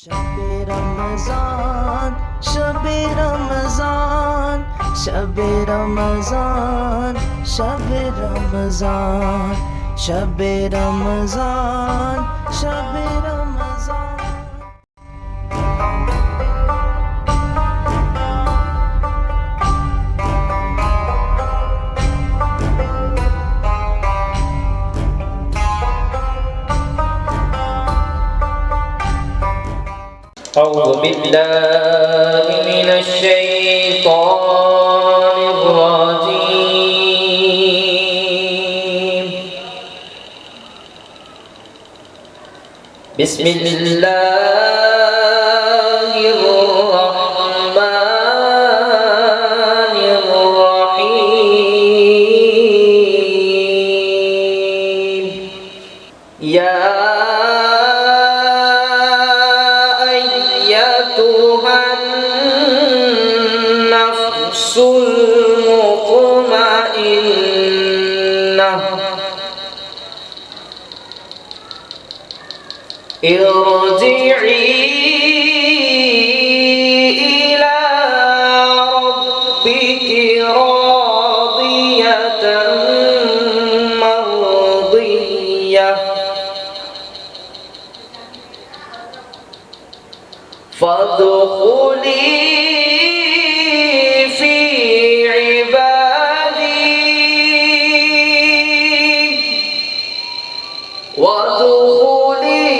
شب رمضان شب رمضان شب رمضان شب رمضان شب رمضان شب رمضان أعوذ بالله من الشيطان الرجيم بسم الله الرحمن الرحيم يا النفس المطمئنة ارجعي إلى ربك راضية مرضية فادخلي في عبادي وادخلي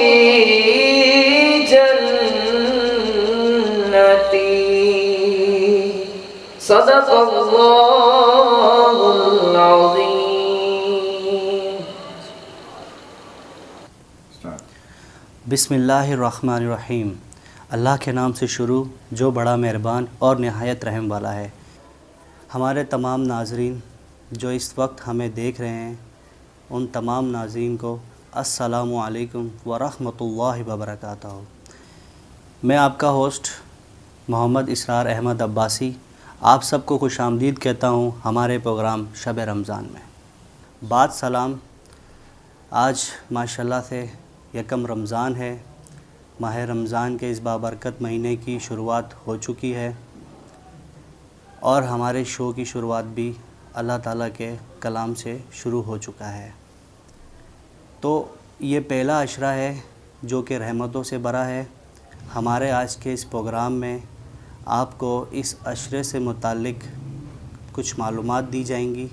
جنتي صدق الله العظيم. بسم اللہ الرحمن الرحیم. اللہ کے نام سے شروع جو بڑا مہربان اور نہایت رحم والا ہے. ہمارے تمام ناظرین جو اس وقت ہمیں دیکھ رہے ہیں ان تمام ناظرین کو السلام علیکم ورحمۃ اللہ وبرکاتہ. میں آپ کا ہوسٹ محمد اسرار احمد عباسی آپ سب کو خوش آمدید کہتا ہوں ہمارے پروگرام شب رمضان میں. بعد سلام. آج ماشاءاللہ سے یکم رمضان ہے. ماہ رمضان کے اس بابرکت مہینے کی شروعات ہو چکی ہے اور ہمارے شو کی شروعات بھی اللہ تعالیٰ کے کلام سے شروع ہو چکا ہے. تو یہ پہلا عشرہ ہے جو کہ رحمتوں سے بھرا ہے. ہمارے آج کے اس پروگرام میں آپ کو اس عشرے سے متعلق کچھ معلومات دی جائیں گی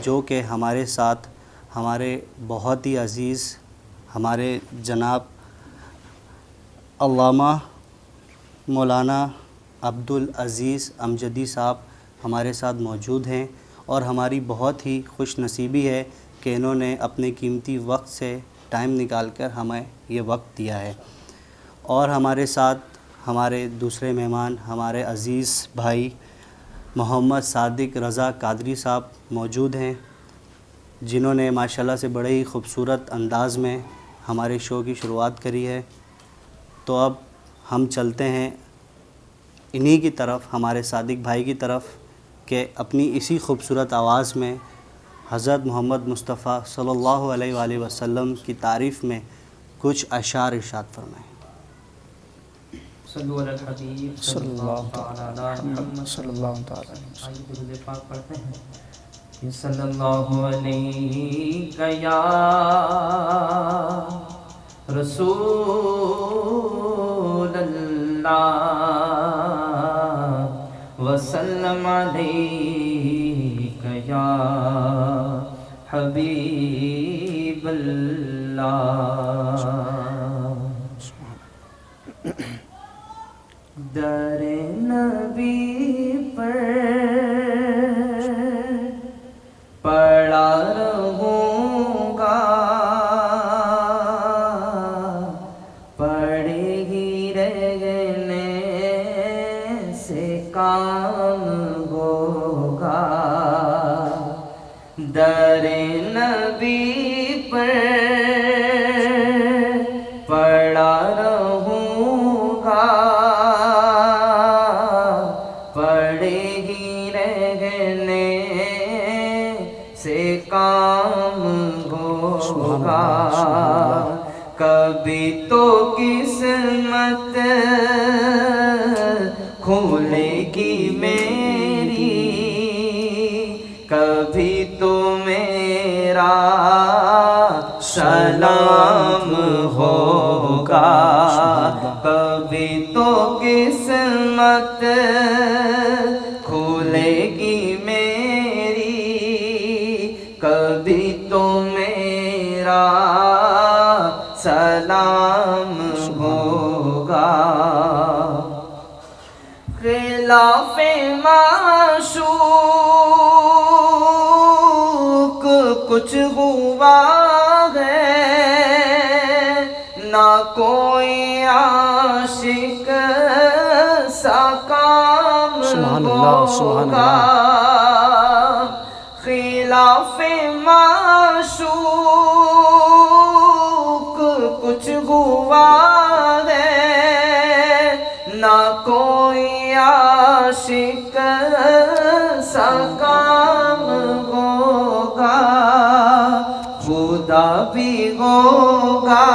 جو کہ ہمارے ساتھ ہمارے بہت ہی عزیز ہمارے جناب علامہ مولانا عبدالعزیز امجدی صاحب ہمارے ساتھ موجود ہیں اور ہماری بہت ہی خوش نصیبی ہے کہ انہوں نے اپنے قیمتی وقت سے ٹائم نکال کر ہمیں یہ وقت دیا ہے. اور ہمارے ساتھ ہمارے دوسرے مہمان ہمارے عزیز بھائی محمد صادق رضا قادری صاحب موجود ہیں جنہوں نے ماشاءاللہ سے بڑے ہی خوبصورت انداز میں ہمارے شو کی شروعات کری ہے. تو اب ہم چلتے ہیں انہی کی طرف ہمارے صادق بھائی کی طرف کہ اپنی اسی خوبصورت آواز میں حضرت محمد مصطفیٰ صلی اللہ علیہ وآلہ وسلم کی تعریف میں کچھ اشعار ارشاد فرمائیں. صلو علی الحبیب صلی اللہ تعالی محمد صلی اللہ تعالی آئیے درود پاک پڑھتے ہیں. صلی اللہ علیہ یا رسول اللہ وسلم علیک یا حبیب اللہ. در نبی پر پڑا رہوں گا پڑے ہی رہنے سے کام ہوگا. در نبی پر پڑا رہوں گا پڑے ہی رہنے سے کام ہوگا. کبھی تو قسمت قسمت کھولے گی میری، کبھی تو میرا سلام ہوگا، کبھی تو قسمت کھولے گی میری، کبھی تو میرا سلام ہوگا۔ خلاف معشوق کچھ ہوا ہے، نہ کوئی عاشق سا کام ہوگا، خلاف معشوق کچھ ہوا ہے، نہ کوئی عاشق سا کام ہوگا، خدا بھی ہوگا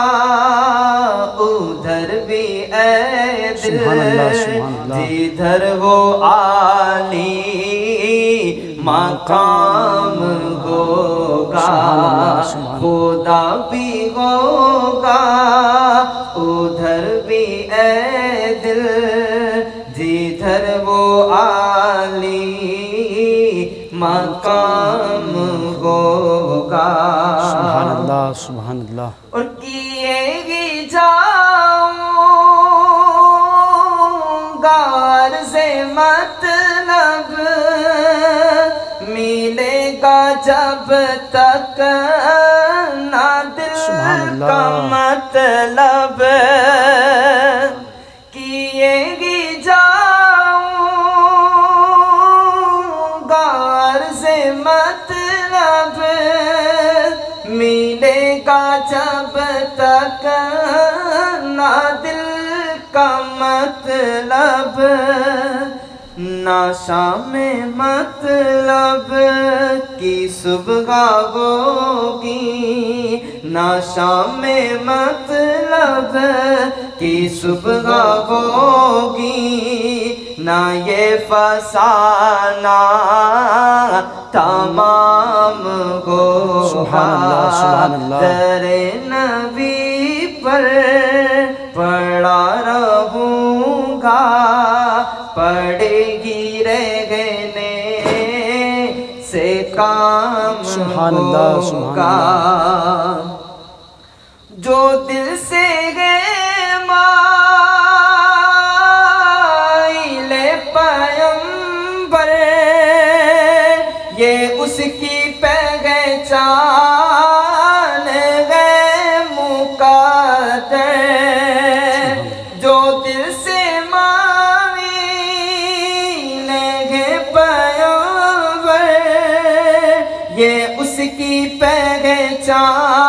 ادھر بھی اے دل، جدھر وہ عالی مقام ہوگا، خدا بھی ہوگا ادھر بھی اے دل، جدھر وہ عالی مقام ہوگا۔ سبحان اللہ سبحان اللہ۔ اور کیے گی جاؤں گا عرض مطلب، ملے گا جب تک نہ دل کا مطلب، کیے گی جاؤں گا عرض مطلب، ملے گا جب تک نہ دل کا مطلب، نہ شام مطلب کی صبح ہوگی، نہ شام مطلب کی صبح ہوگی، نہ یہ فسانہ تمام ہوگا، در نبی پر پڑا رہوں گا، پڑے گی رہنے سے کام ہوگا، جو دل سے ہے مائل پیغمبر، یہ اس کی پہچان ہے مقدر، جو دل سے یہ اس کی پہچان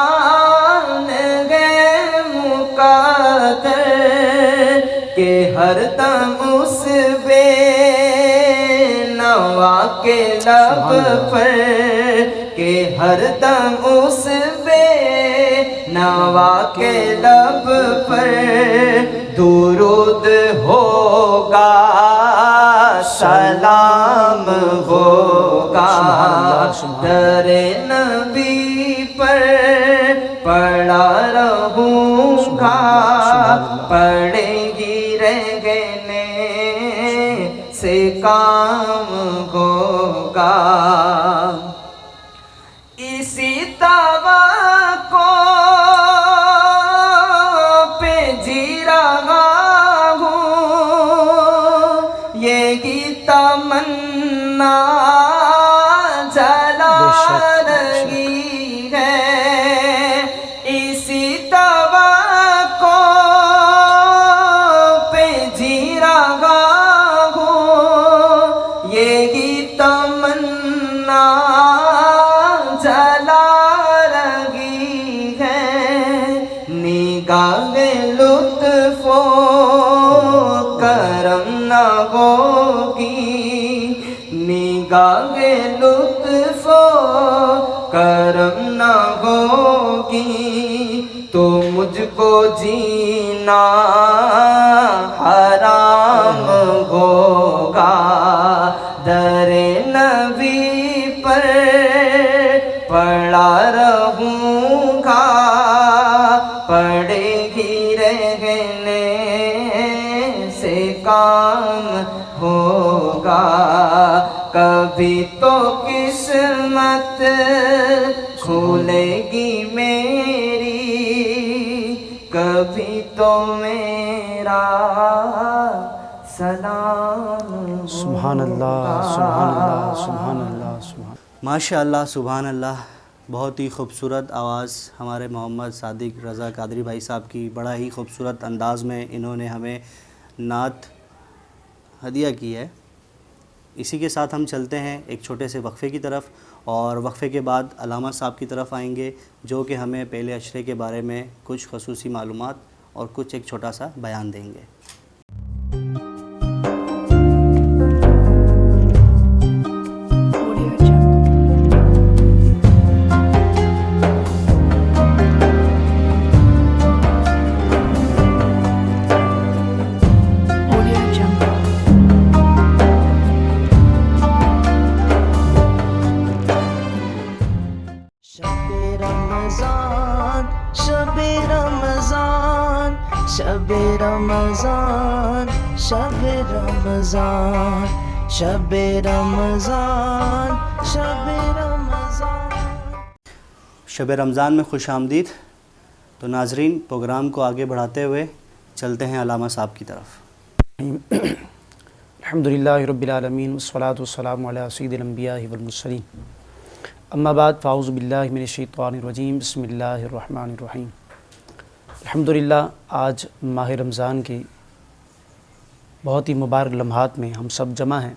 ہے مقدر، کہ ہر دم اس بے نوا کے لب پر، کہ ہر دم اس بے نوا کے لب پر درود ہوگا، سلام ہوگا، در نبی پر پڑا رہوں گا، پڑے گی رہنے سے کام ہوگا، اسی توقع پہ جی رہا ہوں، یہی تمنا جلا رہی ہے، اسی توقع پہ جی رہا ہوں، یہی تمنا جلا رہی ہے، نگاہ لطف و کرم نہ ہوگی، نگاہ لطف و کرم نہ ہوگی، تو مجھ کو جینا کام ہوگا، کبھی تو قسمت کھولے گی میری، کبھی تو میرا سلام سبحان اللہ سبحان اللہ سبحان اللہ سبحان ماشاء اللہ، سبحان اللہ. بہت ہی خوبصورت آواز ہمارے محمد صادق رضا قادری بھائی صاحب کی، بڑا ہی خوبصورت انداز میں انہوں نے ہمیں نعت ہدیہ کی ہے. اسی کے ساتھ ہم چلتے ہیں ایک چھوٹے سے وقفے کی طرف، اور وقفے کے بعد علامہ صاحب کی طرف آئیں گے جو کہ ہمیں پہلے عشرے کے بارے میں کچھ خصوصی معلومات اور کچھ ایک چھوٹا سا بیان دیں گے. شب رمضان شب رمضان شب رمضان شب رمضان. شب رمضان میں خوش آمدید. تو ناظرین، پروگرام کو آگے بڑھاتے ہوئے چلتے ہیں علامہ صاحب کی طرف. الحمدللہ رب العالمین والصلاة والسلام علی سید الانبیاء والمرسلین. اما بعد فاعوذ باللہ من الشیطان الرجیم. بسم اللہ الرحمن الرحیم. الحمدللہ آج ماہ رمضان کی بہت ہی مبارک لمحات میں ہم سب جمع ہیں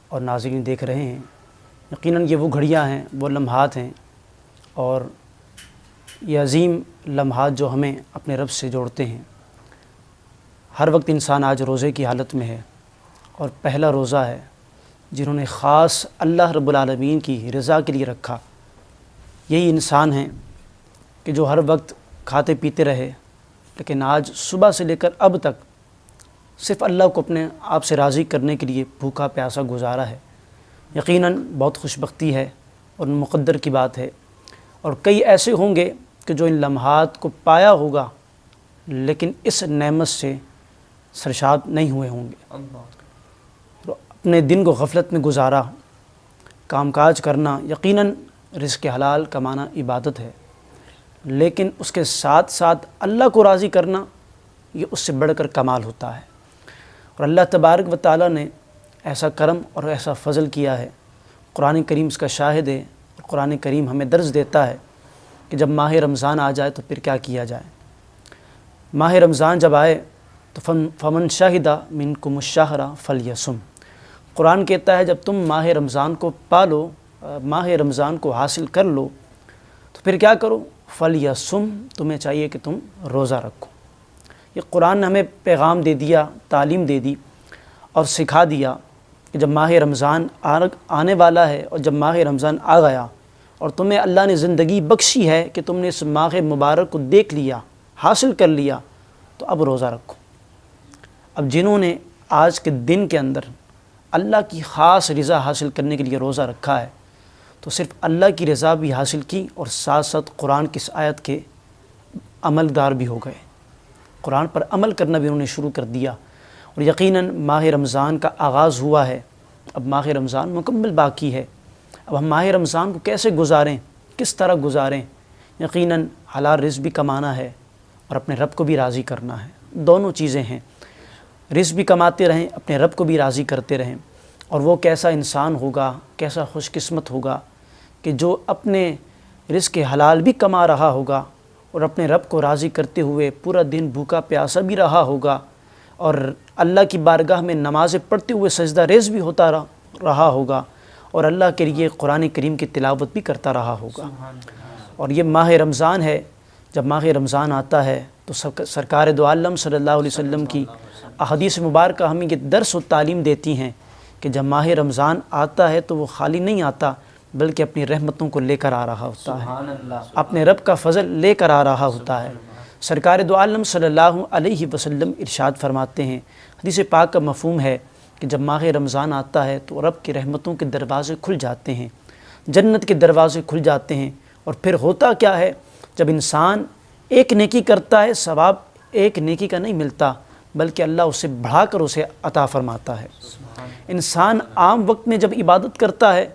اور ناظرین دیکھ رہے ہیں. یقیناً یہ وہ گھڑیاں ہیں، وہ لمحات ہیں، اور یہ عظیم لمحات جو ہمیں اپنے رب سے جوڑتے ہیں. ہر وقت انسان آج روزے کی حالت میں ہے، اور پہلا روزہ ہے جنہوں نے خاص اللہ رب العالمین کی رضا کے لیے رکھا. یہی انسان ہیں کہ جو ہر وقت کھاتے پیتے رہے، لیکن آج صبح سے لے کر اب تک صرف اللہ کو اپنے آپ سے راضی کرنے کے لیے بھوکا پیاسا گزارا ہے. یقیناً بہت خوش بختی ہے اور مقدر کی بات ہے. اور کئی ایسے ہوں گے کہ جو ان لمحات کو پایا ہوگا لیکن اس نعمت سے سرشاد نہیں ہوئے ہوں گے. تو اپنے دن کو غفلت میں گزارا. کام کاج کرنا، یقیناً رزق حلال کمانا عبادت ہے، لیکن اس کے ساتھ ساتھ اللہ کو راضی کرنا یہ اس سے بڑھ کر کمال ہوتا ہے. اور اللہ تبارک و تعالیٰ نے ایسا کرم اور ایسا فضل کیا ہے. قرآن کریم اس کا شاہد ہے. اور قرآن کریم ہمیں درس دیتا ہے کہ جب ماہ رمضان آ جائے تو پھر کیا کیا جائے. ماہ رمضان جب آئے تو فمن شاہد منکم الشہر فلیصم. قرآن کہتا ہے جب تم ماہ رمضان کو پالو، ماہ رمضان کو حاصل کر لو، تو پھر کیا کرو؟ فلیصم، تمہیں چاہیے کہ تم روزہ رکھو. یہ قرآن نے ہمیں پیغام دے دیا، تعلیم دے دی اور سکھا دیا کہ جب ماہ رمضان آنے والا ہے، اور جب ماہ رمضان آ گیا اور تمہیں اللہ نے زندگی بخشی ہے کہ تم نے اس ماہ مبارک کو دیکھ لیا، حاصل کر لیا، تو اب روزہ رکھو. اب جنہوں نے آج کے دن کے اندر اللہ کی خاص رضا حاصل کرنے کے لیے روزہ رکھا ہے، تو صرف اللہ کی رضا بھی حاصل کی اور ساتھ ساتھ قرآن کی اس آیت کے عملدار بھی ہو گئے. قرآن پر عمل کرنا بھی انہوں نے شروع کر دیا. اور یقیناً ماہ رمضان کا آغاز ہوا ہے، اب ماہ رمضان مکمل باقی ہے. اب ہم ماہ رمضان کو کیسے گزاریں، کس طرح گزاریں؟ یقیناً حلال رزق بھی کمانا ہے اور اپنے رب کو بھی راضی کرنا ہے. دونوں چیزیں ہیں. رزق بھی کماتے رہیں، اپنے رب کو بھی راضی کرتے رہیں. اور وہ کیسا انسان ہوگا، کیسا خوش قسمت ہوگا کہ جو اپنے رزق حلال بھی کما رہا ہوگا اور اپنے رب کو راضی کرتے ہوئے پورا دن بھوکا پیاسا بھی رہا ہوگا، اور اللہ کی بارگاہ میں نمازیں پڑھتے ہوئے سجدہ ریز بھی ہوتا رہا ہوگا، اور اللہ کے لیے قرآن کریم کی تلاوت بھی کرتا رہا ہوگا. اور یہ ماہ رمضان ہے. جب ماہ رمضان آتا ہے تو سرکار دو عالم صلی اللہ علیہ وسلم کی احادیث مبارکہ ہمیں یہ درس و تعلیم دیتی ہیں کہ جب ماہ رمضان آتا ہے تو وہ خالی نہیں آتا، بلکہ اپنی رحمتوں کو لے کر آ رہا ہوتا ہے، اپنے رب کا فضل لے کر آ رہا ہوتا ہے. سرکار دو عالم صلی اللہ علیہ وسلم ارشاد فرماتے ہیں، حدیث پاک کا مفہوم ہے کہ جب ماہ رمضان آتا ہے تو رب کی رحمتوں کے دروازے کھل جاتے ہیں، جنت کے دروازے کھل جاتے ہیں. اور پھر ہوتا کیا ہے، جب انسان ایک نیکی کرتا ہے ثواب ایک نیکی کا نہیں ملتا، بلکہ اللہ اسے بڑھا کر اسے عطا فرماتا ہے۔ انسان عام وقت میں جب عبادت کرتا ہے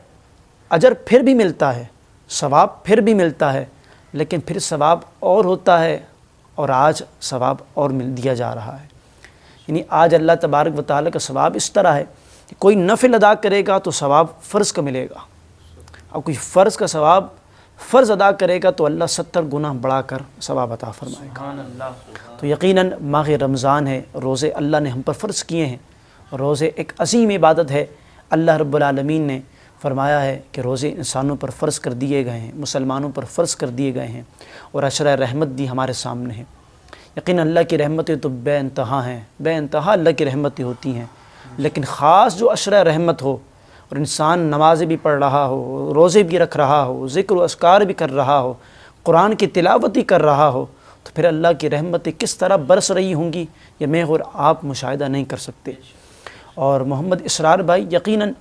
اجر پھر بھی ملتا ہے، ثواب پھر بھی ملتا ہے، لیکن پھر ثواب اور ہوتا ہے، اور آج ثواب اور دیا جا رہا ہے۔ یعنی آج اللہ تبارک و تعالیٰ کا ثواب اس طرح ہے کہ کوئی نفل ادا کرے گا تو ثواب فرض کا ملے گا، اور کوئی فرض کا ثواب فرض ادا کرے گا تو اللہ 70 گنا بڑھا کر ثواب عطا فرمائے گا۔ تو یقیناً ماہ رمضان ہے، روزے اللہ نے ہم پر فرض کیے ہیں، روزے ایک عظیم عبادت ہے۔ اللہ رب العالمین نے فرمایا ہے کہ روزے انسانوں پر فرض کر دیے گئے ہیں، مسلمانوں پر فرض کر دیے گئے ہیں، اور عشرہ رحمت بھی ہمارے سامنے ہے۔ یقیناً اللہ کی رحمتیں تو بے انتہا ہیں، بے انتہا اللہ کی رحمتیں ہوتی ہیں، لیکن خاص جو عشرہ رحمت ہو اور انسان نمازیں بھی پڑھ رہا ہو، روزے بھی رکھ رہا ہو، ذکر و اذکار بھی کر رہا ہو، قرآن کی تلاوت ہی کر رہا ہو، تو پھر اللہ کی رحمتیں کس طرح برس رہی ہوں گی یہ میں اور آپ مشاہدہ نہیں کر سکتے۔ اور محمد اسرار بھائی، یقیناً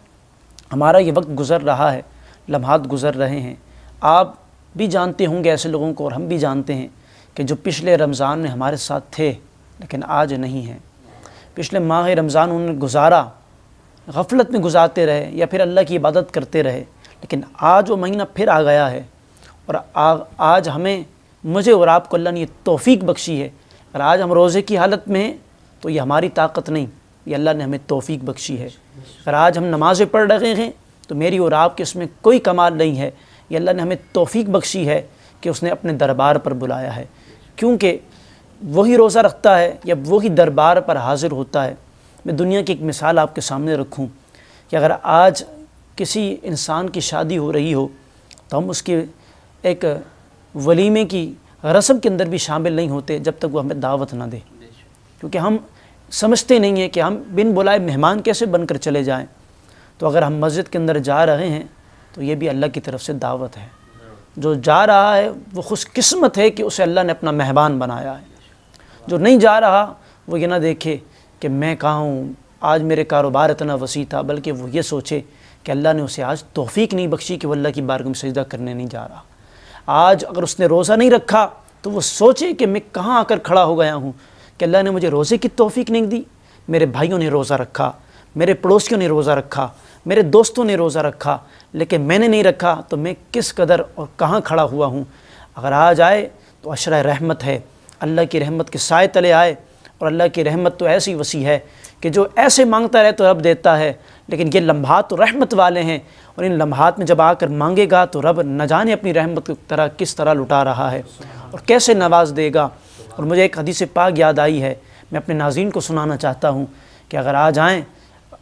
ہمارا یہ وقت گزر رہا ہے، لمحات گزر رہے ہیں، آپ بھی جانتے ہوں گے ایسے لوگوں کو، اور ہم بھی جانتے ہیں کہ جو پچھلے رمضان میں ہمارے ساتھ تھے لیکن آج نہیں ہیں۔ پچھلے ماہ رمضان انہوں نے گزارا، غفلت میں گزارتے رہے یا پھر اللہ کی عبادت کرتے رہے، لیکن آج وہ مہینہ پھر آ گیا ہے، اور آج ہمیں، مجھے اور آپ کو اللہ نے یہ توفیق بخشی ہے۔ اور آج ہم روزے کی حالت میں ہیں تو یہ ہماری طاقت نہیں، یہ اللہ نے ہمیں توفیق بخشی ہے۔ اور آج ہم نمازیں پڑھ رہے ہیں تو میری اور آپ کے اس میں کوئی کمال نہیں ہے، یہ اللہ نے ہمیں توفیق بخشی ہے کہ اس نے اپنے دربار پر بلایا ہے، کیونکہ وہی روزہ رکھتا ہے یا وہی دربار پر حاضر ہوتا ہے۔ میں دنیا کی ایک مثال آپ کے سامنے رکھوں کہ اگر آج کسی انسان کی شادی ہو رہی ہو تو ہم اس کے ایک ولیمے کی رسم کے اندر بھی شامل نہیں ہوتے جب تک وہ ہمیں دعوت نہ دے، کیونکہ ہم سمجھتے نہیں ہیں کہ ہم بن بلائے مہمان کیسے بن کر چلے جائیں۔ تو اگر ہم مسجد کے اندر جا رہے ہیں تو یہ بھی اللہ کی طرف سے دعوت ہے۔ جو جا رہا ہے وہ خوش قسمت ہے کہ اسے اللہ نے اپنا مہمان بنایا ہے، جو نہیں جا رہا وہ یہ نہ دیکھے کہ میں کہاں ہوں، آج میرے کاروبار اتنا وسیع تھا، بلکہ وہ یہ سوچے کہ اللہ نے اسے آج توفیق نہیں بخشی کہ وہ اللہ کی بارگاہ میں سجدہ کرنے نہیں جا رہا۔ آج اگر اس نے روزہ نہیں رکھا تو وہ سوچے کہ میں کہاں آ کر کھڑا ہو گیا ہوں کہ اللہ نے مجھے روزے کی توفیق نہیں دی۔ میرے بھائیوں نے روزہ رکھا، میرے پڑوسیوں نے روزہ رکھا، میرے دوستوں نے روزہ رکھا، لیکن میں نے نہیں رکھا تو میں کس قدر اور کہاں کھڑا ہوا ہوں۔ اگر آج آئے تو عشرہ رحمت ہے، اللہ کی رحمت کے سائے تلے آئے، اور اللہ کی رحمت تو ایسی وسیع ہے کہ جو ایسے مانگتا رہے تو رب دیتا ہے، لیکن یہ لمحات تو رحمت والے ہیں، اور ان لمحات میں جب آ کر مانگے گا تو رب نہ جانے اپنی رحمت کی طرح کس طرح لٹا رہا ہے اور کیسے نواز دے گا۔ اور مجھے ایک حدیث پاک یاد آئی ہے، میں اپنے ناظرین کو سنانا چاہتا ہوں کہ اگر آج آئیں،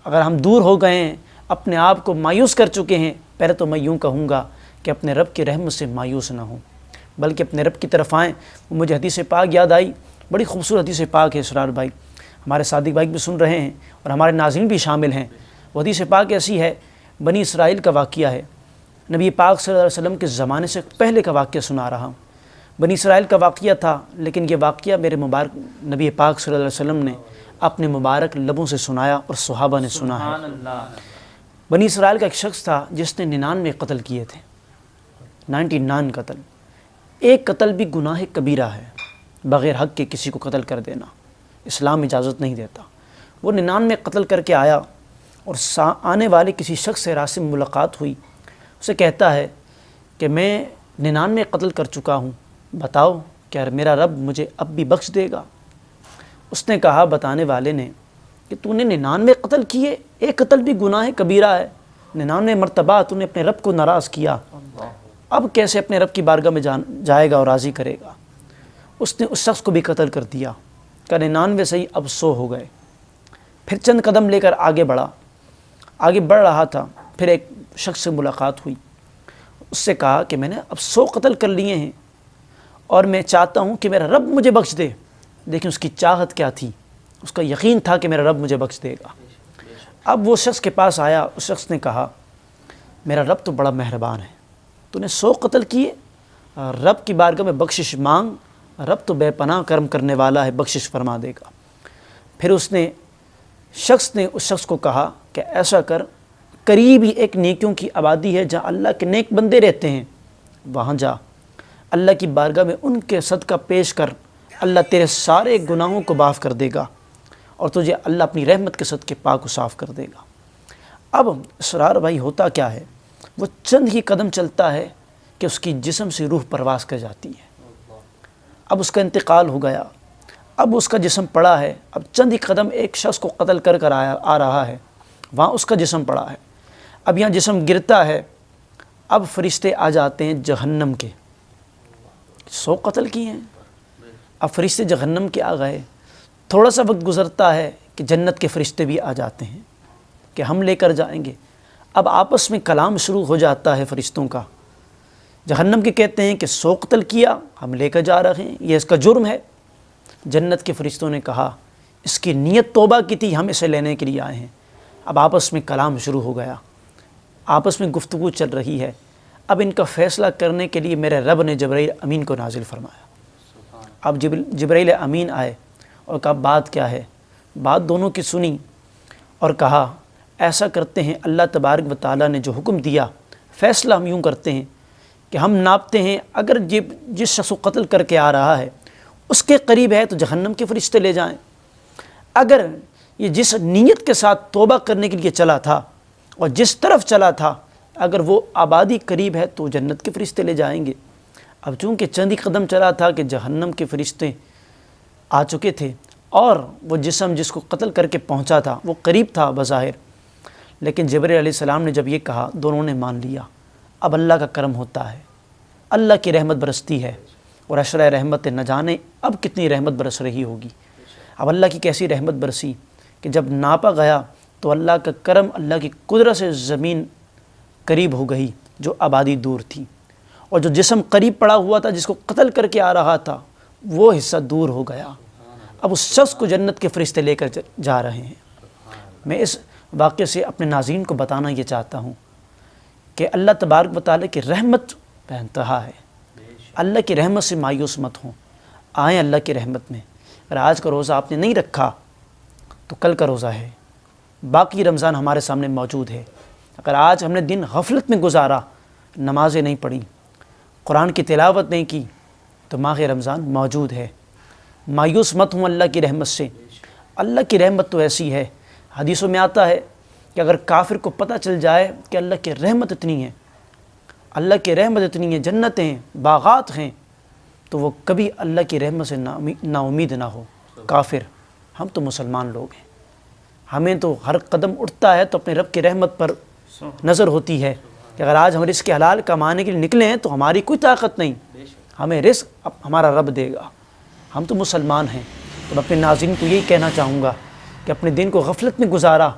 اگر ہم دور ہو گئے ہیں، اپنے آپ کو مایوس کر چکے ہیں، پہلے تو میں یوں کہوں گا کہ اپنے رب کی رحمت سے مایوس نہ ہوں، بلکہ اپنے رب کی طرف آئیں۔ مجھے حدیث پاک یاد آئی، بڑی خوبصورت حدیث پاک ہے اسرار بھائی، ہمارے صادق بھائی بھی سن رہے ہیں اور ہمارے ناظرین بھی شامل ہیں۔ وہ حدیث پاک ایسی ہے، بنی اسرائیل کا واقعہ ہے، نبی پاک صلی اللہ علیہ وسلم کے زمانے سے پہلے کا واقعہ سنا رہا ہوں۔ بنی اسرائیل کا واقعہ تھا، لیکن یہ واقعہ میرے مبارک نبی پاک صلی اللہ علیہ وسلم نے اپنے مبارک لبوں سے سنایا اور صحابہ نے سنا ہے۔ بنی اسرائیل کا ایک شخص تھا جس نے 99 قتل کیے تھے، 99 قتل۔ ایک قتل بھی گناہ کبیرہ ہے، بغیر حق کے کسی کو قتل کر دینا اسلام اجازت نہیں دیتا۔ وہ 99 قتل کر کے آیا، اور آنے والے کسی شخص سے راستے میں ملاقات ہوئی، اسے کہتا ہے کہ میں 99 قتل کر چکا ہوں، بتاؤ کیا میرا رب مجھے اب بھی بخش دے گا؟ اس نے کہا بتانے والے نے کہ تو نے 99 قتل کیے، ایک قتل بھی گناہ کبیرہ ہے، 99 مرتبہ تو نے اپنے رب کو ناراض کیا، اب کیسے اپنے رب کی بارگاہ میں جائے گا اور راضی کرے گا؟ اس نے اس شخص کو بھی قتل کر دیا، کہ 99 سے ہی اب 100 ہو گئے۔ پھر چند قدم لے کر آگے بڑھ رہا تھا، پھر ایک شخص سے ملاقات ہوئی، اس سے کہا کہ میں نے اب 100 قتل کر لیے ہیں اور میں چاہتا ہوں کہ میرا رب مجھے بخش دے۔ لیکن اس کی چاہت کیا تھی؟ اس کا یقین تھا کہ میرا رب مجھے بخش دے گا۔ اب وہ شخص کے پاس آیا، اس شخص نے کہا میرا رب تو بڑا مہربان ہے، تو نے 100 قتل کیے، رب کی بارگاہ میں بخشش مانگ، رب تو بے پناہ کرم کرنے والا ہے، بخشش فرما دے گا۔ پھر اس شخص نے اس شخص کو کہا کہ ایسا کر، قریب ہی ایک نیکیوں کی آبادی ہے جہاں اللہ کے نیک بندے رہتے ہیں، وہاں جا، اللہ کی بارگاہ میں ان کے صدقہ پیش کر، اللہ تیرے سارے گناہوں کو معاف کر دے گا۔ اور تجھے اللہ اپنی رحمت کے صدقے پاک و صاف کر دے گا۔ اب اسرار بھائی ہوتا کیا ہے، وہ چند ہی قدم چلتا ہے کہ اس کی جسم سے روح پرواز کر جاتی ہے۔ اب اس کا انتقال ہو گیا، اب اس کا جسم پڑا ہے، اب چند ہی قدم ایک شخص کو قتل کر آ رہا ہے، وہاں اس کا جسم پڑا ہے، اب یہاں جسم گرتا ہے، اب فرشتے آ جاتے ہیں جہنم کے، 100 قتل کیے ہیں، اب فرشتے جہنم کے آ گئے، تھوڑا سا وقت گزرتا ہے کہ جنت کے فرشتے بھی آ جاتے ہیں کہ ہم لے کر جائیں گے۔ اب آپس میں کلام شروع ہو جاتا ہے فرشتوں کا، جہنم کے کہتے ہیں کہ 100 قتل کیا، ہم لے کر جا رہے ہیں، یہ اس کا جرم ہے۔ جنت کے فرشتوں نے کہا اس کی نیت توبہ کی تھی، ہم اسے لینے کے لیے آئے ہیں۔ اب آپس میں کلام شروع ہو گیا، آپس میں گفتگو چل رہی ہے۔ اب ان کا فیصلہ کرنے کے لیے میرے رب نے جبرائیل امین کو نازل فرمایا۔ اب جبرائیل امین آئے اور کہا بات کیا ہے، بات دونوں کی سنی اور کہا ایسا کرتے ہیں، اللہ تبارک و تعالیٰ نے جو حکم دیا، فیصلہ ہم یوں کرتے ہیں کہ ہم ناپتے ہیں، اگر جس شخص کو قتل کر کے آ رہا ہے اس کے قریب ہے تو جہنم کے فرشتے لے جائیں، اگر یہ جس نیت کے ساتھ توبہ کرنے کے لیے چلا تھا اور جس طرف چلا تھا اگر وہ آبادی قریب ہے تو جنت کے فرشتے لے جائیں گے۔ اب چونکہ چند ہی قدم چلا تھا کہ جہنم کے فرشتے آ چکے تھے اور وہ جسم جس کو قتل کر کے پہنچا تھا وہ قریب تھا بظاہر، لیکن جبرائیل علیہ السلام نے جب یہ کہا دونوں نے مان لیا۔ اب اللہ کا کرم ہوتا ہے، اللہ کی رحمت برستی ہے، اور عشرۂ رحمت نہ جانے اب کتنی رحمت برس رہی ہوگی۔ اب اللہ کی کیسی رحمت برسی کہ جب ناپا گیا تو اللہ کا کرم، اللہ کی قدرت سے زمین قریب ہو گئی جو آبادی دور تھی، اور جو جسم قریب پڑا ہوا تھا جس کو قتل کر کے آ رہا تھا وہ حصہ دور ہو گیا۔ اب اس شخص کو جنت کے فرشتے لے کر جا رہے ہیں۔ میں اس واقعے سے اپنے ناظرین کو بتانا یہ چاہتا ہوں کہ اللہ تبارک و تعالیٰ کی رحمت بے انتہا ہے، اللہ کی رحمت سے مایوس مت ہوں، آئیں اللہ کی رحمت میں۔ اگر آج کا روزہ آپ نے نہیں رکھا تو کل کا روزہ ہے، باقی رمضان ہمارے سامنے موجود ہے۔ اگر آج ہم نے دن غفلت میں گزارا، نمازیں نہیں پڑھی، قرآن کی تلاوت نہیں کی تو ماہ رمضان موجود ہے۔ مایوس مت ہوں اللہ کی رحمت سے، اللہ کی رحمت تو ایسی ہے، حدیثوں میں آتا ہے کہ اگر کافر کو پتہ چل جائے کہ اللہ کی رحمت اتنی ہے، اللہ کی رحمت اتنی ہے، جنتیں باغات ہیں، تو وہ کبھی اللہ کی رحمت سے نا امید نہ ہو۔ کافر، ہم تو مسلمان لوگ ہیں، ہمیں تو ہر قدم اٹھتا ہے تو اپنے رب کی رحمت پر نظر ہوتی ہے کہ اگر آج ہم رزق حلال کمانے کے لیے نکلے ہیں تو ہماری کوئی طاقت نہیں، ہمیں رزق ہمارا رب دے گا، ہم تو مسلمان ہیں۔ تو میں اپنے ناظرین کو یہی کہنا چاہوں گا کہ اپنے دن کو غفلت میں گزارا،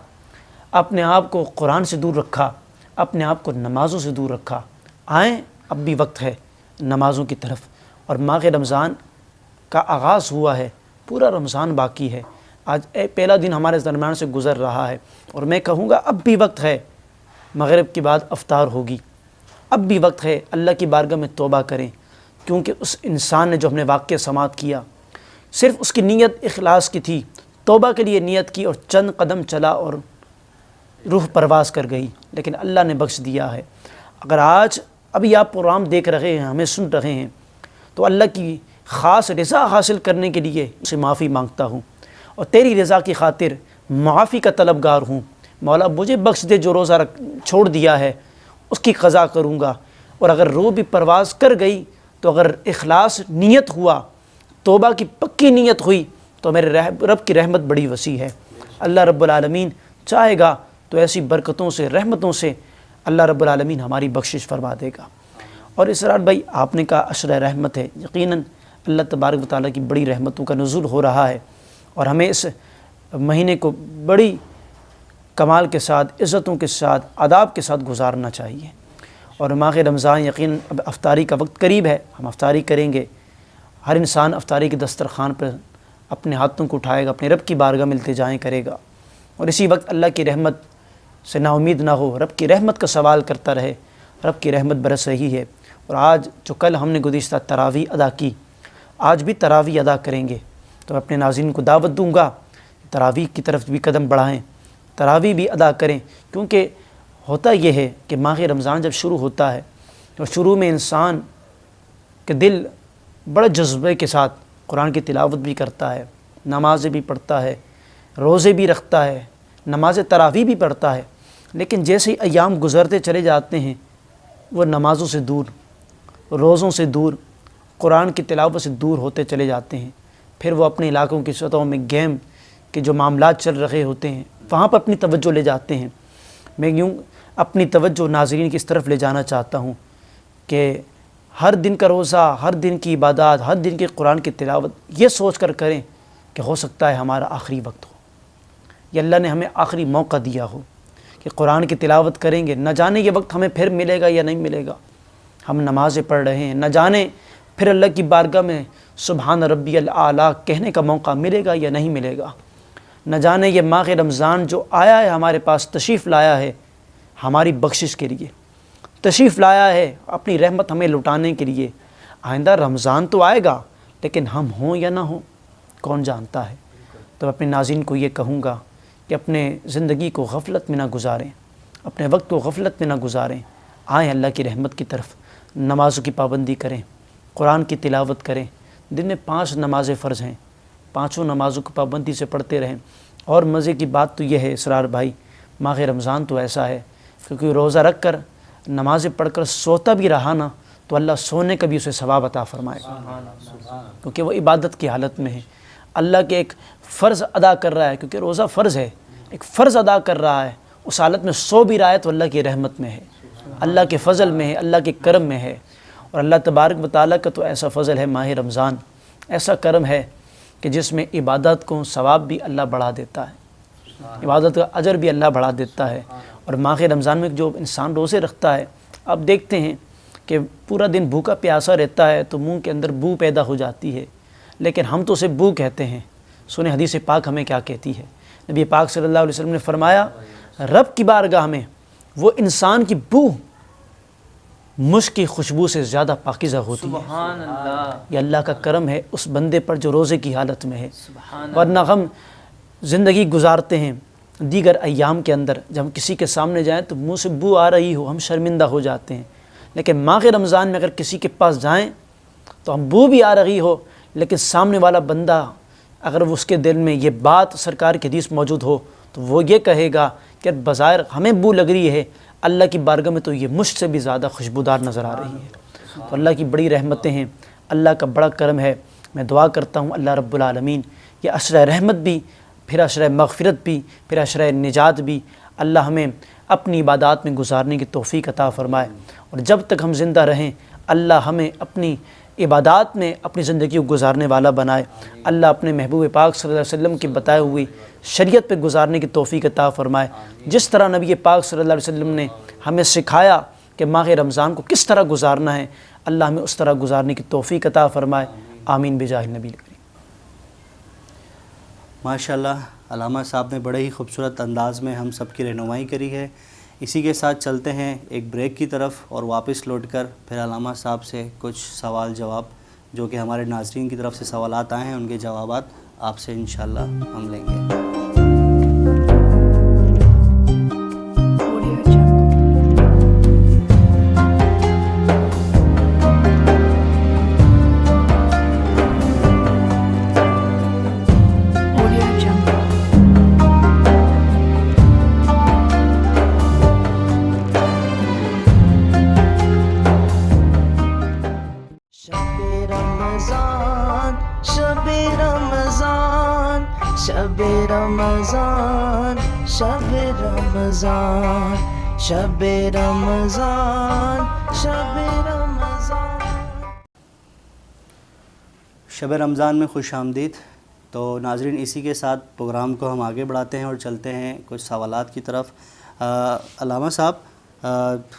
اپنے آپ کو قرآن سے دور رکھا، اپنے آپ کو نمازوں سے دور رکھا، آئیں اب بھی وقت ہے نمازوں کی طرف، اور ماہ رمضان کا آغاز ہوا ہے، پورا رمضان باقی ہے، آج پہلا دن ہمارے درمیان سے گزر رہا ہے، اور میں کہوں گا اب بھی وقت ہے، مغرب کے بعد افطار ہوگی، اب بھی وقت ہے اللہ کی بارگاہ میں توبہ کریں، کیونکہ اس انسان نے جو ہم نے واقعہ سماعت کیا صرف اس کی نیت اخلاص کی تھی، توبہ کے لیے نیت کی اور چند قدم چلا اور روح پرواز کر گئی، لیکن اللہ نے بخش دیا ہے۔ اگر آج ابھی آپ پروگرام دیکھ رہے ہیں، ہمیں سن رہے ہیں، تو اللہ کی خاص رضا حاصل کرنے کے لیے اسے معافی مانگتا ہوں اور تیری رضا کی خاطر معافی کا طلبگار ہوں۔ مولا مجھے بخش دے، جو روزہ چھوڑ دیا ہے اس کی قضا کروں گا، اور اگر روح بھی پرواز کر گئی تو اگر اخلاص نیت ہوا، توبہ کی پکی نیت ہوئی تو میرے رب کی رحمت بڑی وسیع ہے۔ اللہ رب العالمین چاہے گا تو ایسی برکتوں سے، رحمتوں سے اللہ رب العالمین ہماری بخشش فرما دے گا۔ اور اسرار بھائی آپ نے کہا عشرۂ رحمت ہے، یقیناً اللہ تبارک و تعالیٰ کی بڑی رحمتوں کا نزول ہو رہا ہے، اور ہمیں اس مہینے کو بڑی کمال کے ساتھ، عزتوں کے ساتھ، آداب کے ساتھ گزارنا چاہیے۔ اور ماہ رمضان یقیناً اب افطاری کا وقت قریب ہے، ہم افطاری کریں گے، ہر انسان افطاری کے دسترخوان پر اپنے ہاتھوں کو اٹھائے گا، اپنے رب کی بارگاہ میں التجائیں کرے گا، اور اسی وقت اللہ کی رحمت سے نا امید نہ ہو، رب کی رحمت کا سوال کرتا رہے۔ رب کی رحمت برس رہی ہے، اور آج جو کل ہم نے گزشتہ تراویح ادا کی، آج بھی تراویح ادا کریں گے، تو میں اپنے ناظرین کو دعوت دوں گا تراویح کی طرف بھی قدم بڑھائیں، تراویح بھی ادا کریں، کیونکہ ہوتا یہ ہے کہ ماہ رمضان جب شروع ہوتا ہے تو شروع میں انسان کے دل بڑے جذبے کے ساتھ قرآن کی تلاوت بھی کرتا ہے، نمازیں بھی پڑھتا ہے، روزے بھی رکھتا ہے، نماز تراویح بھی پڑھتا ہے، لیکن جیسے ہی ایام گزرتے چلے جاتے ہیں وہ نمازوں سے دور، روزوں سے دور، قرآن کی تلاوت سے دور ہوتے چلے جاتے ہیں۔ پھر وہ اپنے علاقوں کی سطحوں میں گیم کے جو معاملات چل رہے ہوتے ہیں وہاں پر اپنی توجہ لے جاتے ہیں۔ میں یوں اپنی توجہ ناظرین کی اس طرف لے جانا چاہتا ہوں کہ ہر دن کا روزہ، ہر دن کی عبادات، ہر دن کی قرآن کی تلاوت یہ سوچ کر کریں کہ ہو سکتا ہے ہمارا آخری وقت ہو، یا اللہ نے ہمیں آخری موقع دیا ہو کہ قرآن کی تلاوت کریں گے، نہ جانے یہ وقت ہمیں پھر ملے گا یا نہیں ملے گا۔ ہم نمازیں پڑھ رہے ہیں، نہ جانے پھر اللہ کی بارگاہ میں سبحان ربی الاعلیٰ کہنے کا موقع ملے گا یا نہیں ملے گا۔ نہ جانے یہ ماہ رمضان جو آیا ہے ہمارے پاس، تشریف لایا ہے ہماری بخشش کے لیے، تشریف لایا ہے اپنی رحمت ہمیں لٹانے کے لیے۔ آئندہ رمضان تو آئے گا لیکن ہم ہوں یا نہ ہوں کون جانتا ہے۔ تو اپنے ناظرین کو یہ کہوں گا کہ اپنے زندگی کو غفلت میں نہ گزاریں، اپنے وقت کو غفلت میں نہ گزاریں، آئیں اللہ کی رحمت کی طرف، نمازوں کی پابندی کریں، قرآن کی تلاوت کریں۔ دن میں 5 نمازیں فرض ہیں، 5 نمازوں کو پابندی سے پڑھتے رہیں۔ اور مزے کی بات تو یہ ہے اسرار بھائی، ماہ رمضان تو ایسا ہے کیونکہ روزہ رکھ کر نمازیں پڑھ کر سوتا بھی رہا نا تو اللہ سونے کا بھی اسے ثواب عطا فرمائے گا، کیونکہ وہ عبادت کی حالت میں ہے، اللہ کے ایک فرض ادا کر رہا ہے، کیونکہ روزہ فرض ہے، ایک فرض ادا کر رہا ہے، اس حالت میں سو بھی رہا ہے تو اللہ کی رحمت میں ہے، اللہ کے فضل میں ہے، اللہ کے کرم میں ہے۔ اور اللہ تبارک و تعالیٰ کا تو ایسا فضل ہے، ماہ رمضان ایسا کرم ہے کہ جس میں عبادت کو ثواب بھی اللہ بڑھا دیتا ہے، عبادت کا اجر بھی اللہ بڑھا دیتا ہے۔ اور ماہ رمضان میں جو انسان روزے رکھتا ہے، اب دیکھتے ہیں کہ پورا دن بھوکا پیاسا رہتا ہے تو منہ کے اندر بو پیدا ہو جاتی ہے، لیکن ہم تو اسے بو کہتے ہیں۔ سنیں حدیث پاک ہمیں کیا کہتی ہے، نبی پاک صلی اللہ علیہ وسلم نے فرمایا رب کی بارگاہ میں وہ انسان کی بو مشک کی خوشبو سے زیادہ پاکیزہ ہوتی ہے۔ سبحان اللہ، یہ اللہ کا کرم ہے اس بندے پر جو روزے کی حالت میں ہے۔ ورنہ ہم زندگی گزارتے ہیں دیگر ایام کے اندر، جب ہم کسی کے سامنے جائیں تو منہ سے بو آ رہی ہو ہم شرمندہ ہو جاتے ہیں، لیکن ماہ رمضان میں اگر کسی کے پاس جائیں تو ہم بو بھی آ رہی ہو لیکن سامنے والا بندہ اگر اس کے دل میں یہ بات سرکار کی حدیث موجود ہو تو وہ یہ کہے گا کہ بظاہر ہمیں بو لگ رہی ہے، اللہ کی بارگاہ میں تو یہ مشک سے بھی زیادہ خوشبودار نظر آ رہی ہے۔ تو اللہ کی بڑی رحمتیں ہیں، اللہ کا بڑا کرم ہے۔ میں دعا کرتا ہوں اللہ رب العالمین یہ عشرہ رحمت بھی، پھر عشرہ مغفرت بھی، پھر عشرہ نجات بھی اللہ ہمیں اپنی عبادات میں گزارنے کی توفیق عطا فرمائے، اور جب تک ہم زندہ رہیں اللہ ہمیں اپنی عبادات میں اپنی زندگی کو گزارنے والا بنائے۔ اللہ اپنے محبوب پاک صلی اللہ علیہ وسلم کی بتائے ہوئی شریعت پہ گزارنے کی توفیق عطا فرمائے۔ جس طرح نبی پاک صلی اللہ علیہ وسلم نے ہمیں سکھایا کہ ماہ رمضان کو کس طرح گزارنا ہے، اللہ ہمیں اس طرح گزارنے کی توفیق عطا فرمائے۔ آمین بجاہ النبی الکریم۔ ماشاءاللہ علامہ صاحب نے بڑے ہی خوبصورت انداز میں ہم سب کی رہنمائی کری ہے۔ اسی کے ساتھ چلتے ہیں ایک بریک کی طرف اور واپس لوٹ کر پھر علامہ صاحب سے کچھ سوال جواب جو کہ ہمارے ناظرین کی طرف سے سوالات آئے ہیں ان کے جوابات آپ سے انشاءاللہ ہم لیں گے۔ شب رمضان شب رمضان شب رمضان شب رمضان۔ شب رمضان میں خوش آمدید۔ تو ناظرین اسی کے ساتھ پروگرام کو ہم آگے بڑھاتے ہیں اور چلتے ہیں کچھ سوالات کی طرف۔ علامہ صاحب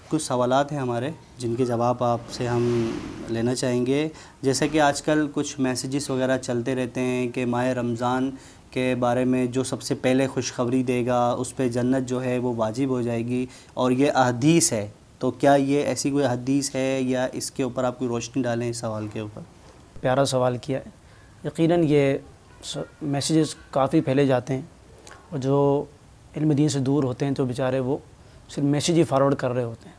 کچھ سوالات ہیں ہمارے جن کے جواب آپ سے ہم لینا چاہیں گے، جیسے کہ آج کل کچھ میسیجز وغیرہ چلتے رہتے ہیں کہ ماہ رمضان کے بارے میں جو سب سے پہلے خوشخبری دے گا اس پہ جنت جو ہے وہ واجب ہو جائے گی، اور یہ احادیث ہے، تو کیا یہ ایسی کوئی حدیث ہے یا اس کے اوپر آپ کوئی روشنی ڈالیں اس سوال کے اوپر؟ پیارا سوال کیا ہے۔ یقیناً یہ میسیجز کافی پھیلے جاتے ہیں، اور جو علم دین سے دور ہوتے ہیں تو بیچارے وہ صرف میسیج ہی فارورڈ کر رہے ہوتے ہیں۔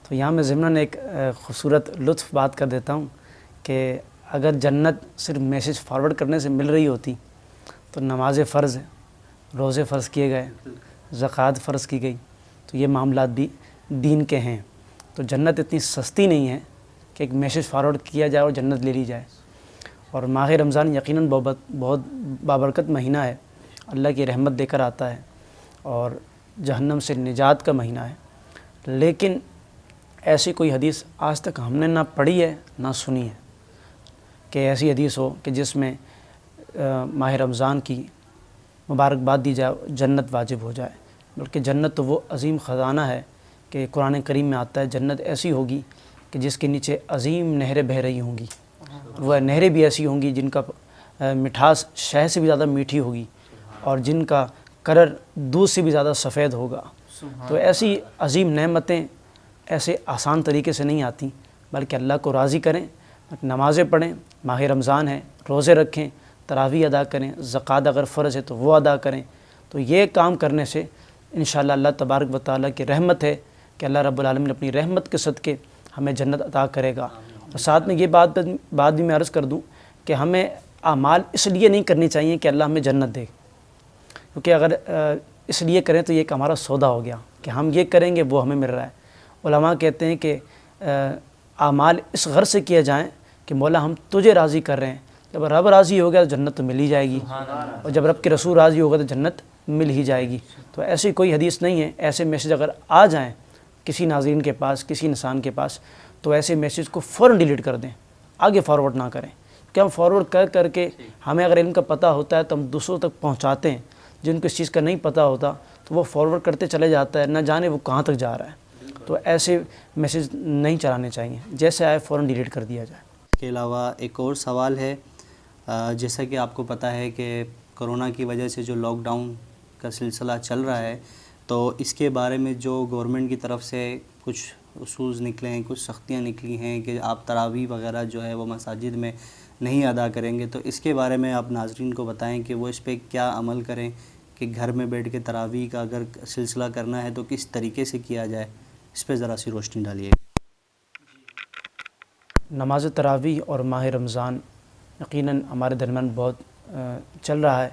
تو یہاں میں ضمناً ایک خوبصورت لطف بات کر دیتا ہوں کہ اگر جنت صرف میسیج فارورڈ کرنے سے مل رہی ہوتی تو نماز فرض روزے فرض کیے گئے، زکوٰۃ فرض کی گئی، تو یہ معاملات بھی دین کے ہیں۔ تو جنت اتنی سستی نہیں ہے کہ ایک میسیج فارورڈ کیا جائے اور جنت لے لی جائے۔ اور ماہ رمضان یقیناً بہت بابرکت مہینہ ہے، اللہ کی رحمت دے کر آتا ہے اور جہنم سے نجات کا مہینہ ہے، لیکن ایسی کوئی حدیث آج تک ہم نے نہ پڑھی ہے نہ سنی ہے کہ ایسی حدیث ہو کہ جس میں ماہ رمضان کی مبارکباد دی جائے، جنت واجب ہو جائے۔ بلکہ جنت تو وہ عظیم خزانہ ہے کہ قرآن کریم میں آتا ہے جنت ایسی ہوگی کہ جس کے نیچے عظیم نہریں بہہ رہی ہوں گی، وہ نہریں بھی ایسی ہوں گی جن کا مٹھاس شہد سے بھی زیادہ میٹھی ہوگی اور جن کا کرر دودھ سے بھی زیادہ سفید ہوگا۔ تو ایسی عظیم نعمتیں ایسے آسان طریقے سے نہیں آتی، بلکہ اللہ کو راضی کریں، نمازیں پڑھیں، ماہ رمضان ہے، روزے رکھیں، تراویح ادا کریں، زکوٰۃ اگر فرض ہے تو وہ ادا کریں۔ تو یہ کام کرنے سے انشاءاللہ اللہ تبارک و تعالیٰ کی رحمت ہے کہ اللہ رب العالمین اپنی رحمت کے صدقے ہمیں جنت عطا کرے گا۔ اور ساتھ میں یہ بات بھی میں عرض کر دوں کہ ہمیں اعمال اس لیے نہیں کرنی چاہیے کہ اللہ ہمیں جنت دے، کیونکہ اگر اس لیے کریں تو یہ ایک ہمارا سودا ہو گیا کہ ہم یہ کریں گے وہ ہمیں مل رہا ہے۔ علماء کہتے ہیں کہ اعمال اس غرض سے کیے جائیں کہ مولا ہم تجھے راضی کر رہے ہیں، جب رب راضی ہو گیا تو جنت تو مل ہی جائے گی، اور جب رب کے رسول راضی ہوگا تو جنت مل ہی جائے گی۔ تو ایسی کوئی حدیث نہیں ہے۔ ایسے میسیج اگر آ جائیں کسی ناظرین کے پاس، کسی انسان کے پاس، تو ایسے میسیج کو فوراً ڈیلیٹ کر دیں، آگے فارورڈ نہ کریں، کہ ہم فارورڈ کر کے ہمیں اگر علم کا پتہ ہوتا ہے تو ہم دوسروں تک پہنچاتے ہیں، جن کو اس چیز کا نہیں پتہ ہوتا تو وہ فارورڈ کرتے چلے جاتا ہے، نہ جانے وہ کہاں تک جا رہا ہے۔ تو ایسے میسیج نہیں چلانے چاہیے، جیسے آئے فوراً ڈیلیٹ کر دیا جائے۔ اس کے علاوہ ایک اور سوال ہے، جیسا کہ آپ کو پتہ ہے کہ کرونا کی وجہ سے جو لاک ڈاؤن کا سلسلہ چل رہا ہے، تو اس کے بارے میں جو گورنمنٹ کی طرف سے کچھ اصول نکلے ہیں، کچھ سختیاں نکلی ہیں کہ آپ تراویح وغیرہ جو ہے وہ مساجد میں نہیں ادا کریں گے، تو اس کے بارے میں آپ ناظرین کو بتائیں کہ وہ اس پہ کیا عمل کریں کہ گھر میں بیٹھ کے تراویح کا اگر سلسلہ کرنا ہے تو کس طریقے سے کیا جائے، اس پہ ذرا سی روشنی ڈالیے۔ نماز تراویح اور ماہ رمضان یقیناً ہمارے درمیان بہت چل رہا ہے،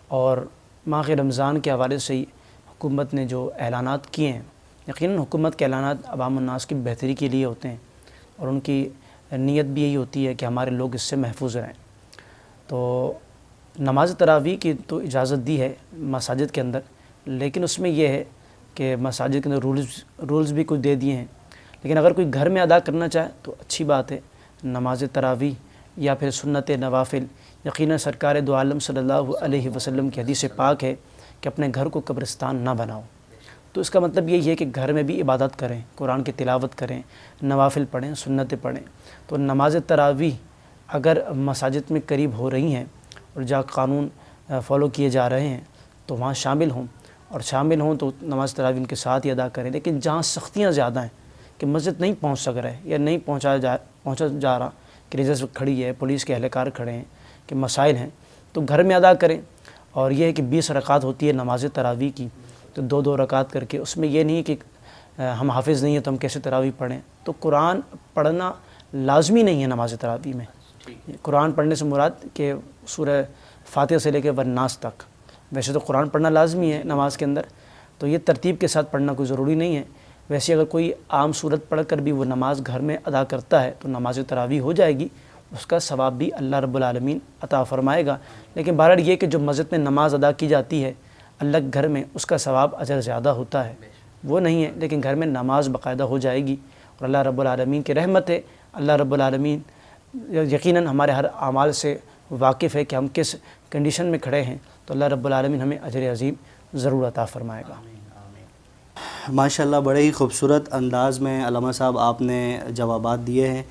اور ماہ رمضان کے حوالے سے ہی حکومت نے جو اعلانات کیے ہیں، یقیناً حکومت کے اعلانات عوام الناس کی بہتری کے لیے ہوتے ہیں، اور ان کی نیت بھی یہی ہوتی ہے کہ ہمارے لوگ اس سے محفوظ رہیں۔ تو نماز تراویح کی تو اجازت دی ہے مساجد کے اندر، لیکن اس میں یہ ہے کہ مساجد کے اندر رولز بھی کچھ دے دیے ہیں، لیکن اگر کوئی گھر میں ادا کرنا چاہے تو اچھی بات ہے۔ نماز تراویح یا پھر سنت نوافل، یقیناً سرکار دو عالم صلی اللہ علیہ وسلم کی حدیث پاک ہے کہ اپنے گھر کو قبرستان نہ بناؤ۔ تو اس کا مطلب یہی ہے کہ گھر میں بھی عبادت کریں، قرآن کی تلاوت کریں، نوافل پڑھیں، سنتیں پڑھیں۔ تو نماز تراویح اگر مساجد میں قریب ہو رہی ہیں اور جہاں قانون فالو کیے جا رہے ہیں تو وہاں شامل ہوں، اور شامل ہوں تو نماز تراویح ان کے ساتھ ہی ادا کریں۔ لیکن جہاں سختیاں زیادہ ہیں کہ مسجد نہیں پہنچ سک رہے یا نہیں پہنچا جا رہا، کہ ریزرو کھڑی ہے، پولیس کے اہلکار کھڑے ہیں، کہ مسائل ہیں، تو گھر میں ادا کریں۔ اور یہ ہے کہ 20 رکعت ہوتی ہے نماز تراویح کی، تو 2 رکعت کر کے، اس میں یہ نہیں کہ ہم حافظ نہیں ہیں تو ہم کیسے تراویح پڑھیں۔ تو قرآن پڑھنا لازمی نہیں ہے نماز تراویح میں۔ قرآن پڑھنے سے مراد کہ سورہ فاتحہ سے لے کے والناس تک، ویسے تو قرآن پڑھنا لازمی ہے نماز کے اندر، تو یہ ترتیب کے ساتھ پڑھنا کوئی ضروری نہیں ہے۔ ویسے اگر کوئی عام صورت پڑھ کر بھی وہ نماز گھر میں ادا کرتا ہے تو نماز تراویح ہو جائے گی، اس کا ثواب بھی اللہ رب العالمین عطا فرمائے گا۔ لیکن بہرحال یہ کہ جو مسجد میں نماز ادا کی جاتی ہے الگ گھر میں، اس کا ثواب اجر زیادہ ہوتا ہے، وہ نہیں ہے، لیکن گھر میں نماز باقاعدہ ہو جائے گی، اور اللہ رب العالمین کی رحمت ہے۔ اللہ رب العالمین یقیناً ہمارے ہر اعمال سے واقف ہے کہ ہم کس کنڈیشن میں کھڑے ہیں، تو اللہ رب العالمین ہمیں اجر عظیم ضرور عطا فرمائے گا۔ ماشاءاللہ بڑے ہی خوبصورت انداز میں علامہ صاحب آپ نے جوابات دیے ہیں۔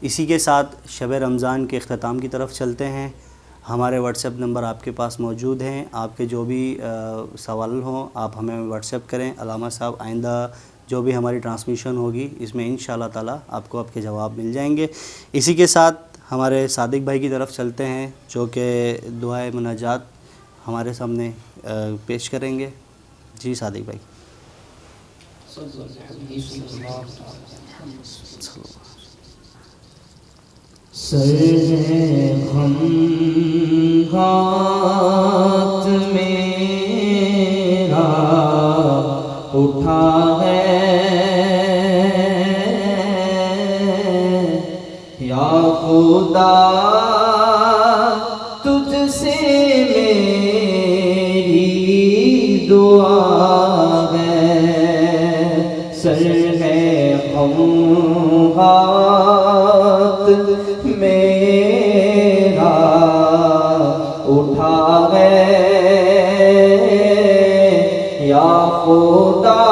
اسی کے ساتھ شب رمضان کے اختتام کی طرف چلتے ہیں۔ ہمارے واٹس ایپ نمبر آپ کے پاس موجود ہیں، آپ کے جو بھی سوال ہوں آپ ہمیں واٹس ایپ کریں۔ علامہ صاحب آئندہ جو بھی ہماری ٹرانسمیشن ہوگی اس میں انشاءاللہ تعالی آپ کو آپ کے جواب مل جائیں گے۔ اسی کے ساتھ ہمارے صادق بھائی کی طرف چلتے ہیں جو کہ دعائے مناجات ہمارے سامنے پیش کریں گے۔ جی صادق بھائی۔ سر خم ہاتھ میں دعا ہے، سر ہے خمخات میرا اٹھا ہے، یا خدا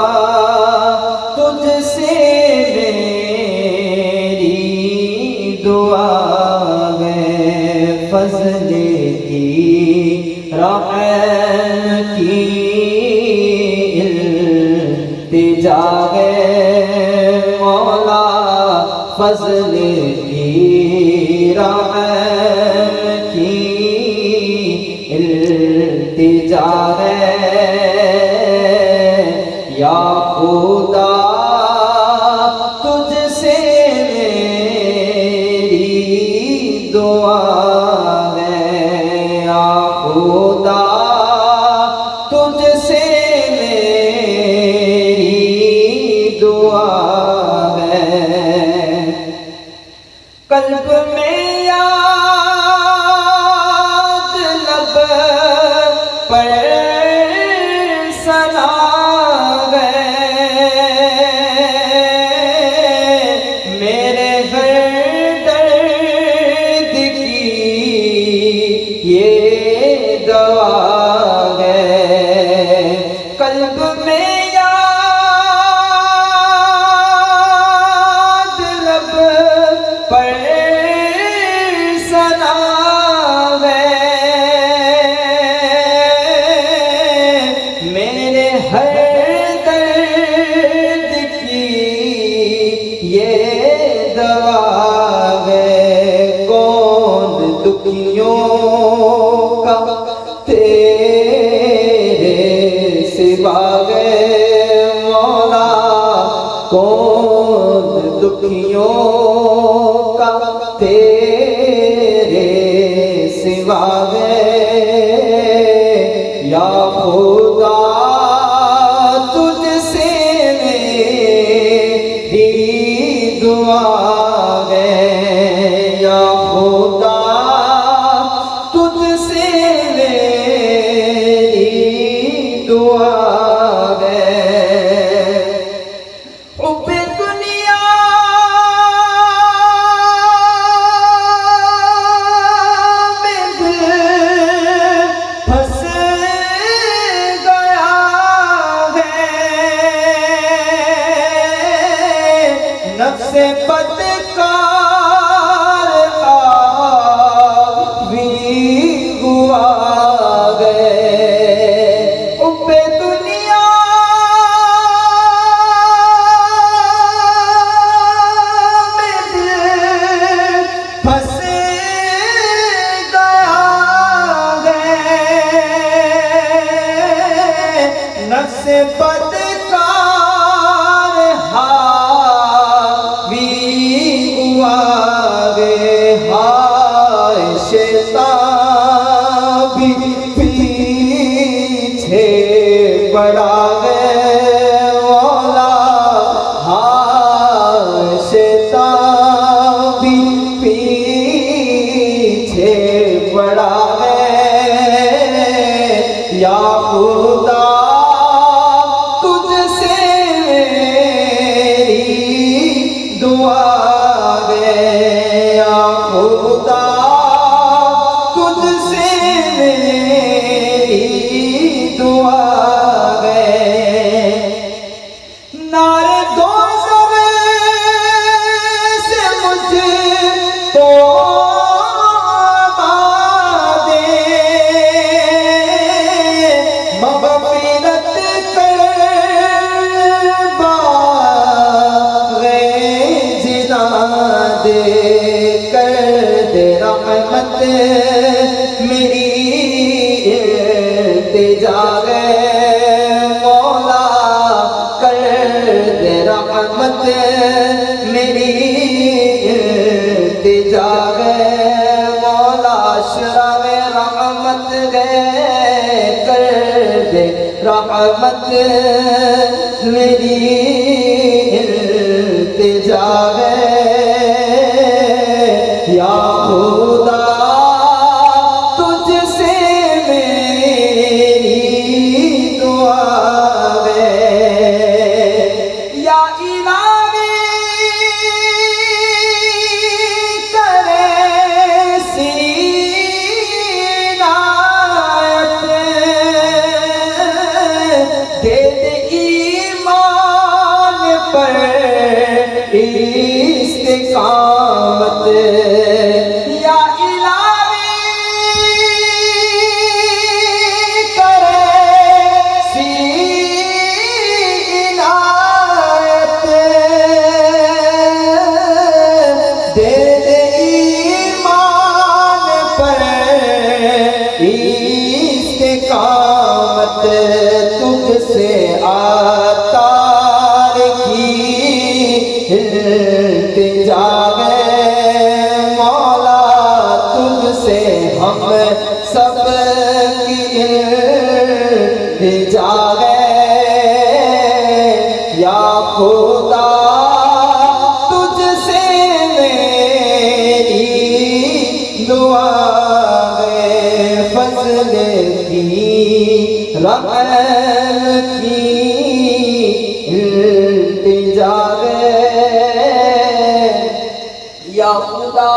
تجھ سے میری دعا ہے، فضل کی رحم کی التجا ہے، مولا فضل کی رحم کی التجا ہے، یا خدا تجھ سے میری دعا ہے، یا خدا تجھ سے میری دعا ہے، قلب میں یاد لب پر ثنا ہے، میرے ہر درد کی یہ دوا ہے، قلب میں یاد لب پر ثنا ہے، میرے ہر درد کی یہ دوا ہے، کون دکھیوں کا تیرے سوا ہے، مولا کون دکھیوں کا تیرے سوا ہے، یا خدا تجھ سے میری دعا ہے، یا خدا تجھ سے میری دعا ہے، حب دنیا میں دل پھنس گیا ہے، نفس بدکار آوی ہوا ہے، حب دنیا میں دل پھنس گیا ہے، نفس بدکار حاوی ہوا ہے، ہائے شیطان بھی پیچھے پڑا ہے، مولا ہائے شیطان بھی پیچھے پڑا ہے، یا خدا تجھ سے میری دعا ہے، یا خدا تجھ سے میری دعا ہے، نعرے دوزخ سے مجھ کو آبادے، مغفرت کر باغِ جنا دے، کر دے رحمت میری التجا ہے، مولا کر دے رحمت میری التجا ہے، مولا شرح رحمت ہے، کر دے رحمت میری التجا ہے، یا خدا تجھ سے میری استقامت یا الہی کرے سی عنایت دے دے ایمان پر استقامت تجھ سے آتار کی التجا ہے مولا تجھ سے ہم سب کی التجا ہے یا خدا تجھ سے میری دعا ہے فضل کی رحمت کی التجا ہے یا خدا